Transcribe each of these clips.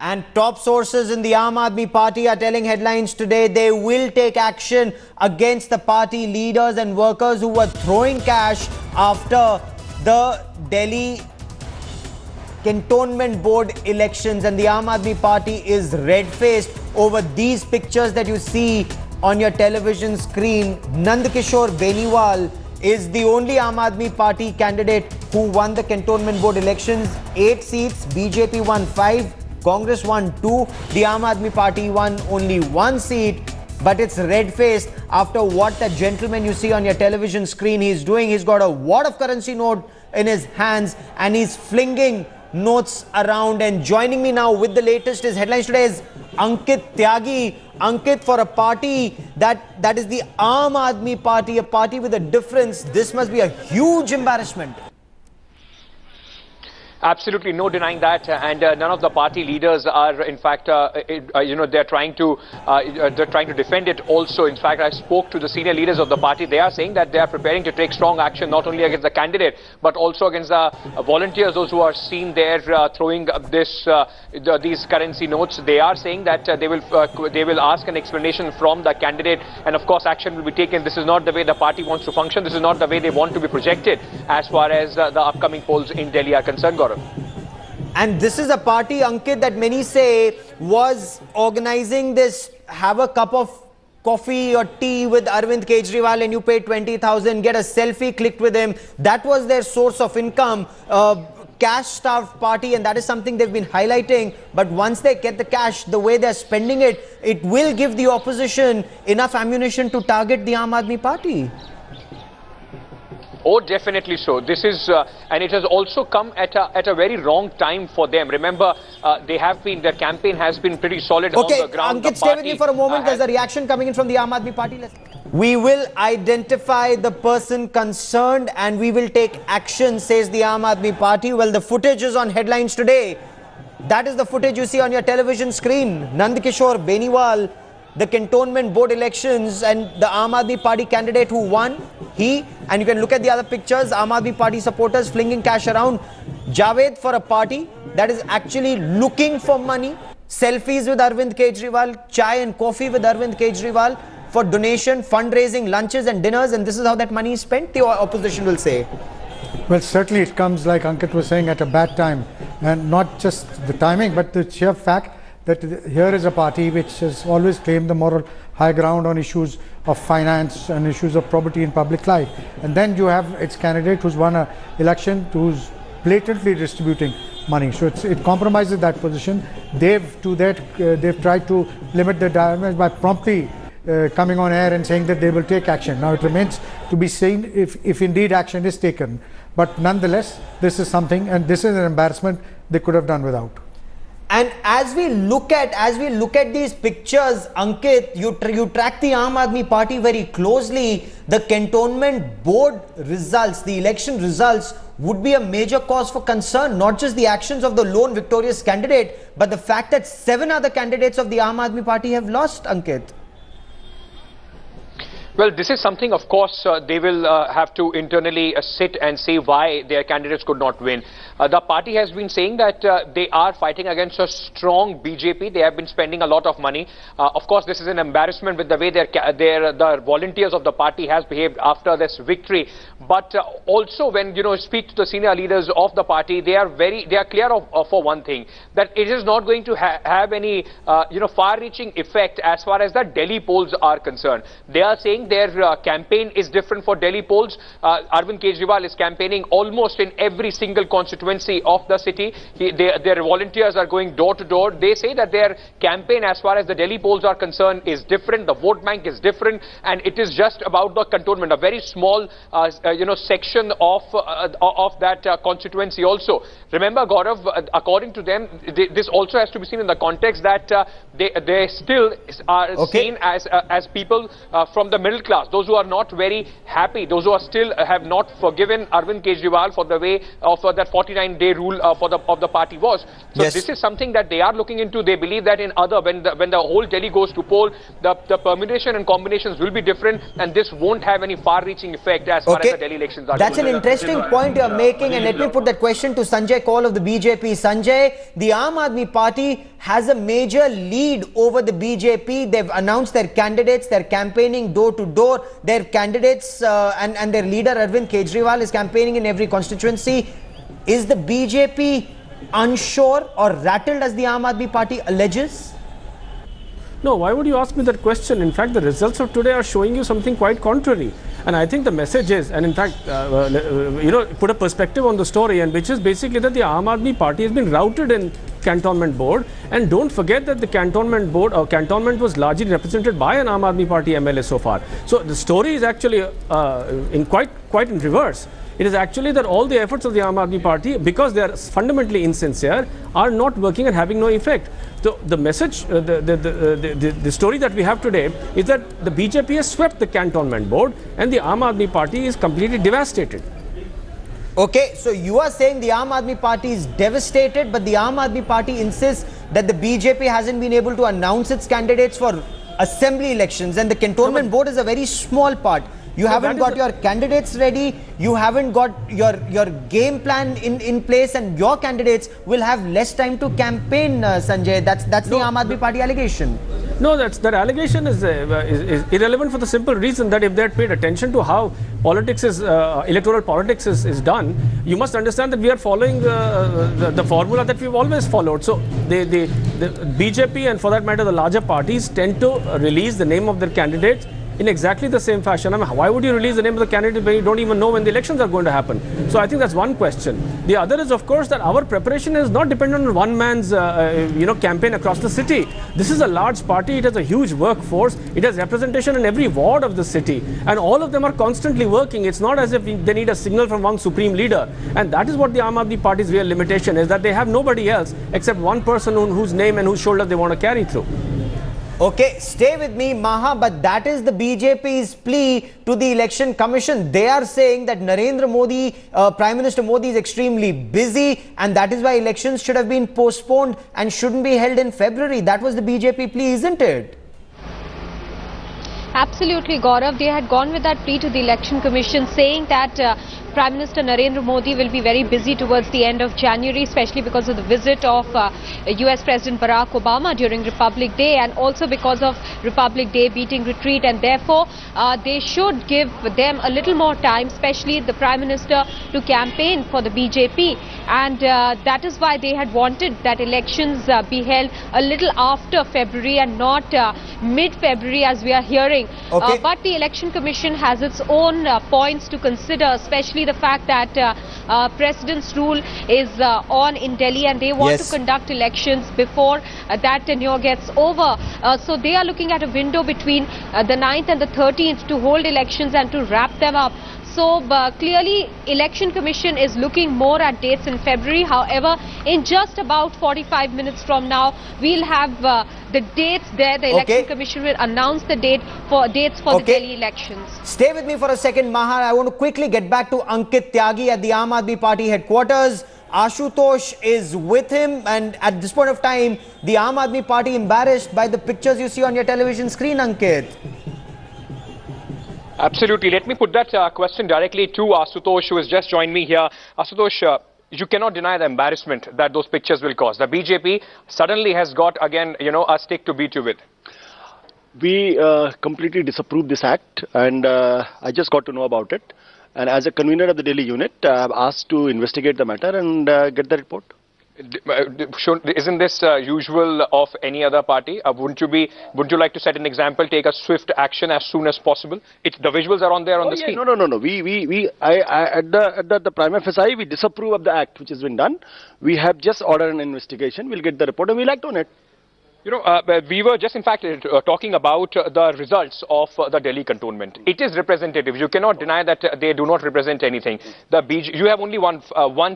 And top sources in the Aam Aadmi Party are telling headlines today they will take action against the party leaders and workers who were throwing cash after the Delhi Cantonment Board elections. And the Aam Aadmi Party is red-faced over these pictures that you see on your television screen. Nandkishore Beniwal is the only Aam Aadmi Party candidate who won the Cantonment Board elections. 8 seats, BJP won 5. Congress won 2. The Aam Aadmi Party won only 1 seat. But it's red-faced after what that gentleman you see on your television screen he's doing. He's got a wad of currency note in his hands and he's flinging notes around. And joining me now with the latest is headlines today is Ankit Tyagi. Ankit, for a party that is the Aam Aadmi Party, a party with a difference, this must be a huge embarrassment. Absolutely, no denying that, and none of the party leaders are, in fact, they're trying to defend it. Also, in fact, I spoke to the senior leaders of the party. They are saying that they are preparing to take strong action not only against the candidate but also against the volunteers, those who are seen there throwing these currency notes. They are saying that they will ask an explanation from the candidate, and of course, action will be taken. This is not the way the party wants to function. This is not the way they want to be projected as far as the upcoming polls in Delhi are concerned, Gaurav. And this is a party, Ankit, that many say was organizing this have a cup of coffee or tea with Arvind Kejriwal and you pay 20,000, get a selfie clicked with him. That was their source of income. Cash-starved party, and that is something they've been highlighting. But once they get the cash, the way they're spending it, it will give the opposition enough ammunition to target the Aam Aadmi Party. Oh, definitely so. This is, and it has also come at a very wrong time for them. Remember, their campaign has been pretty solid on the ground. Ankit, stay with me for a moment. There's a reaction coming in from the Aam Aadmi Party. We will identify the person concerned and we will take action, says the Aam Aadmi Party. Well, the footage is on headlines today. That is the footage you see on your television screen. Nandkishore Beniwal, the Cantonment Board elections, and the Aam Aadmi Party candidate who won, and you can look at the other pictures, Aam Aadmi Party supporters flinging cash around. Javed, for a party that is actually looking for money, selfies with Arvind Kejriwal, chai and coffee with Arvind Kejriwal for donation, fundraising, lunches and dinners, and this is how that money is spent, the opposition will say. Well, certainly it comes, like Ankit was saying, at a bad time, and not just the timing but the sheer fact that here is a party which has always claimed the moral high ground on issues of finance and issues of property in public life. And then you have its candidate who's won an election who's blatantly distributing money. So it compromises that position. They've tried to limit the damage by promptly coming on air and saying that they will take action. Now it remains to be seen if indeed action is taken. But nonetheless, this is something, and this is an embarrassment they could have done without. And as we look at these pictures, Ankit, you track the Aam Aadmi Party very closely. The Cantonment Board results, the election results, would be a major cause for concern. Not just the actions of the lone victorious candidate, but the fact that 7 other candidates of the Aam Aadmi Party have lost, Ankit. Well, this is something, of course, they will have to internally sit and see why their candidates could not win. The party has been saying that they are fighting against a strong BJP. They have been spending a lot of money. Of course, this is an embarrassment with the way the volunteers of the party has behaved after this victory. But also, when speak to the senior leaders of the party, they are clear for one thing, that it is not going to have any far-reaching effect as far as the Delhi polls are concerned. They are saying their campaign is different for Delhi polls. Arvind Kejriwal is campaigning almost in every single constituency of the city. Their volunteers are going door to door. They say that their campaign as far as the Delhi polls are concerned is different. The vote bank is different, and it is just about the cantonment, a very small section of that constituency also. Remember, Gaurav, according to them, this also has to be seen in the context that they still are seen as people from the middle class, those who are not very happy, those who are still have not forgiven Arvind Kejriwal for the way of that 49-day rule of the party was. So yes, this is something that they are looking into. They believe that when the whole Delhi goes to poll, the permutation and combinations will be different, and this won't have any far-reaching effect as far as the Delhi elections are concerned. That's an interesting point you are making, and let me put that question to Sanjay Kaul of the BJP. Sanjay, the Aam Aadmi Party has a major lead over the BJP. They've announced their candidates, they're campaigning door to door. Their candidates and their leader Arvind Kejriwal is campaigning in every constituency. Is the BJP unsure or rattled, as the Aam Aadmi Party alleges? No, why would you ask me that question? In fact, the results of today are showing you something quite contrary. And I think the message is, and in fact, put a perspective on the story, and which is basically that the Aam Aadmi Party has been routed in Cantonment Board. And don't forget that the Cantonment Board or Cantonment was largely represented by an Aam Aadmi Party MLA so far. So the story is actually quite in reverse. It is actually that all the efforts of the Aam Aadmi Party, because they are fundamentally insincere, are not working and having no effect. So the message, the story that we have today is that the BJP has swept the Cantonment Board and the Aam Aadmi Party is completely devastated. Okay, so you are saying the Aam Aadmi Party is devastated, but the Aam Aadmi Party insists that the BJP hasn't been able to announce its candidates for assembly elections, and the Cantonment Board is a very small part. You haven't got your candidates ready, you haven't got your game plan in place, and your candidates will have less time to campaign, Sanjay. That's the Aam Aadmi Party allegation. No, that allegation is irrelevant for the simple reason that if they had paid attention to how politics is, electoral politics is done, you must understand that we are following the formula that we've always followed. So the BJP and for that matter the larger parties tend to release the name of their candidates in exactly the same fashion. I mean, why would you release the name of the candidate when you don't even know when the elections are going to happen? So I think that's one question. The other is, of course, that our preparation is not dependent on one man's campaign across the city. This is a large party. It has a huge workforce. It has representation in every ward of the city, and all of them are constantly working. It's not as if they need a signal from one supreme leader, and that is what the Aam Aadmi Party's real limitation is, that they have nobody else except one person whose name and whose shoulder they want to carry through. Okay, stay with me, Maha, but that is the BJP's plea to the Election Commission. They are saying that Narendra Modi, Prime Minister Modi is extremely busy, and that is why elections should have been postponed and shouldn't be held in February. That was the BJP plea, isn't it? Absolutely, Gaurav. They had gone with that plea to the Election Commission, saying that Prime Minister Narendra Modi will be very busy towards the end of January, especially because of the visit of US President Barack Obama during Republic Day, and also because of Republic Day beating retreat, and therefore they should give them a little more time, especially the Prime Minister, to campaign for the BJP, and that is why they had wanted that elections be held a little after February and not mid-February as we are hearing. Okay. But the Election Commission has its own points to consider, especially the fact that President's rule is on in Delhi, and they want to conduct elections before that tenure gets over. So they are looking at a window between the 9th and the 13th to hold elections and to wrap them up. So clearly, Election Commission is looking more at dates in February. However, in just about 45 minutes from now, we'll have the dates there. The Election Commission will announce the dates for the Delhi elections. Stay with me for a second, Maha. I want to quickly get back to Ankit Tyagi at the Aam Aadmi Party headquarters. Ashutosh is with him, and at this point of time, the Aam Aadmi Party embarrassed by the pictures you see on your television screen, Ankit. Absolutely. Let me put that question directly to Ashutosh, who has just joined me here. Ashutosh, you cannot deny the embarrassment that those pictures will cause. The BJP suddenly has got, again, a stick to beat you with. We completely disapprove this act, and I just got to know about it. And as a convener of the Delhi unit, I have asked to investigate the matter and get the report. Isn't this usual of any other party? Wouldn't you like to set an example, take a swift action as soon as possible? The visuals are on there on the screen. No. At the prima facie, we disapprove of the act which has been done. We have just ordered an investigation. We'll get the report and we'll act on it. We were just in fact talking about the results of the Delhi cantonment. It is representative. You cannot deny that they do not represent anything. You have only one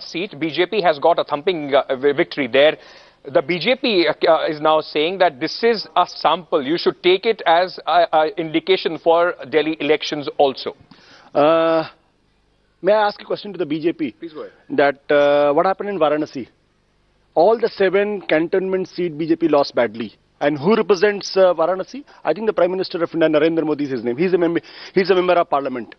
seat. BJP has got a thumping victory there. The BJP is now saying that this is a sample. You should take it as an indication for Delhi elections also. May I ask a question to the BJP? Please go ahead. That what happened in Varanasi? All the 7 cantonment seat BJP lost badly. And who represents Varanasi? I think the Prime Minister of India, Narendra Modi is his name. He's a member of Parliament.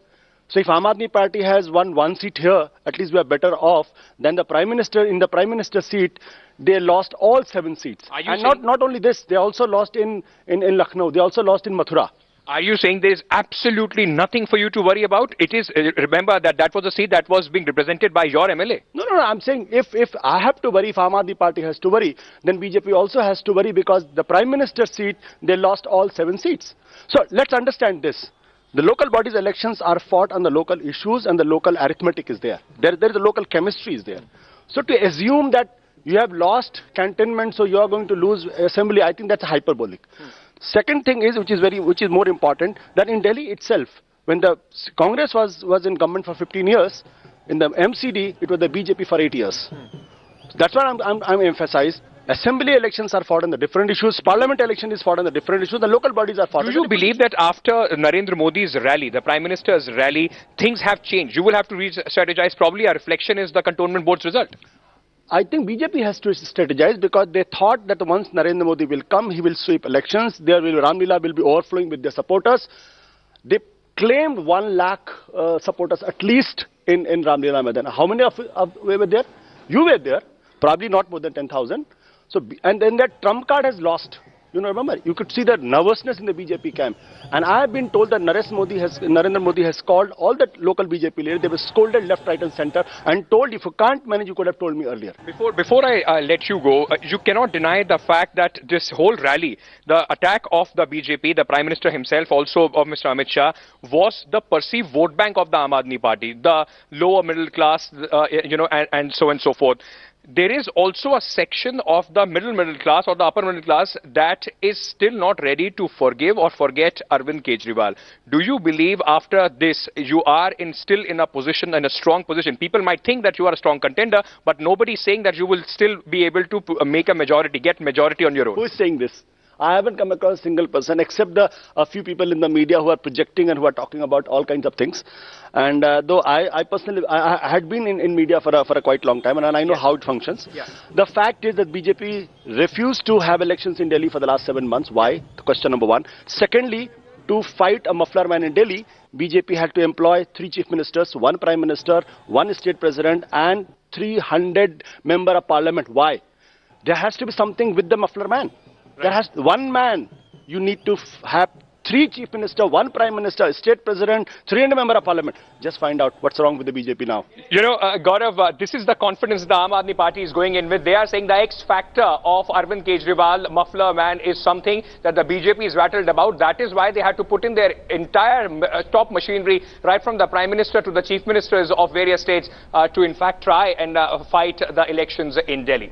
So if Aam Aadmi Party has won one seat here, at least we are better off than the Prime Minister. In the Prime Minister's seat, they lost all 7 seats. Are you And saying- not only this, they also lost in Lucknow. They also lost in Mathura. Are you saying there is absolutely nothing for you to worry about? It is, remember that was a seat that was being represented by your MLA. No, I'm saying if I have to worry, if Aam Aadmi Party has to worry, then BJP also has to worry because the Prime Minister's seat, they lost all 7 seats. So let's understand this. The local bodies elections are fought on the local issues and the local arithmetic is there. There is a local chemistry is there. So to assume that you have lost cantonment, so you are going to lose assembly, I think that's hyperbolic. Second thing is, which is more important, that in Delhi itself, when the Congress was in government for 15 years, in the MCD, it was the BJP for 8 years. That's why I'm emphasized. Assembly elections are fought on the different issues. Parliament election is fought on the different issues. The local bodies are fought. Do you believe that after Narendra Modi's rally, the Prime Minister's rally, things have changed? You will have to re-strategize. Probably a reflection is the Cantonment Board's result. I think BJP has to strategize because they thought that once Narendra Modi will come, he will sweep elections. Ramlila will be overflowing with their supporters. They claimed 1 lakh supporters at least in Ramlila Maidan. How many of were there? You were there. Probably not more than 10,000. So, and then that trump card has lost. You know, remember, you could see the nervousness in the BJP camp. And I have been told that Narendra Modi has called all the local BJP leaders. They were scolded left, right and center and told, if you can't manage, you could have told me earlier. Before I let you go, you cannot deny the fact that this whole rally, the attack of the BJP, the Prime Minister himself, also of Mr. Amit Shah, was the perceived vote bank of the Aam Aadmi Party, the lower middle class, and so on and so forth. There is also a section of the middle class or the upper middle class that is still not ready to forgive or forget Arvind Kejriwal. Do you believe after this you are still in a strong position? People might think that you are a strong contender, but nobody is saying that you will still be able to make a majority, get majority on your own. Who is saying this? I haven't come across a single person except a few people in the media who are projecting and who are talking about all kinds of things. And though I personally, I had been in media for a quite long time and I know how it functions. Yeah. The fact is that BJP refused to have elections in Delhi for the last 7 months. Why? Question number 1. Secondly, to fight a muffler man in Delhi, BJP had to employ 3 chief ministers, 1 prime minister, 1 state president and 300 member of parliament. Why? There has to be something with the muffler man. There has 1 man. You need to have 3 chief minister, 1 prime minister, state president, 300 member of parliament. Just find out what's wrong with the BJP now. You know, Gaurav, this is the confidence the Aam Aadmi Party is going in with. They are saying the X factor of Arvind Kejriwal, muffler man, is something that the BJP is rattled about. That is why they had to put in their entire top machinery, right from the prime minister to the chief ministers of various states, to in fact try and fight the elections in Delhi.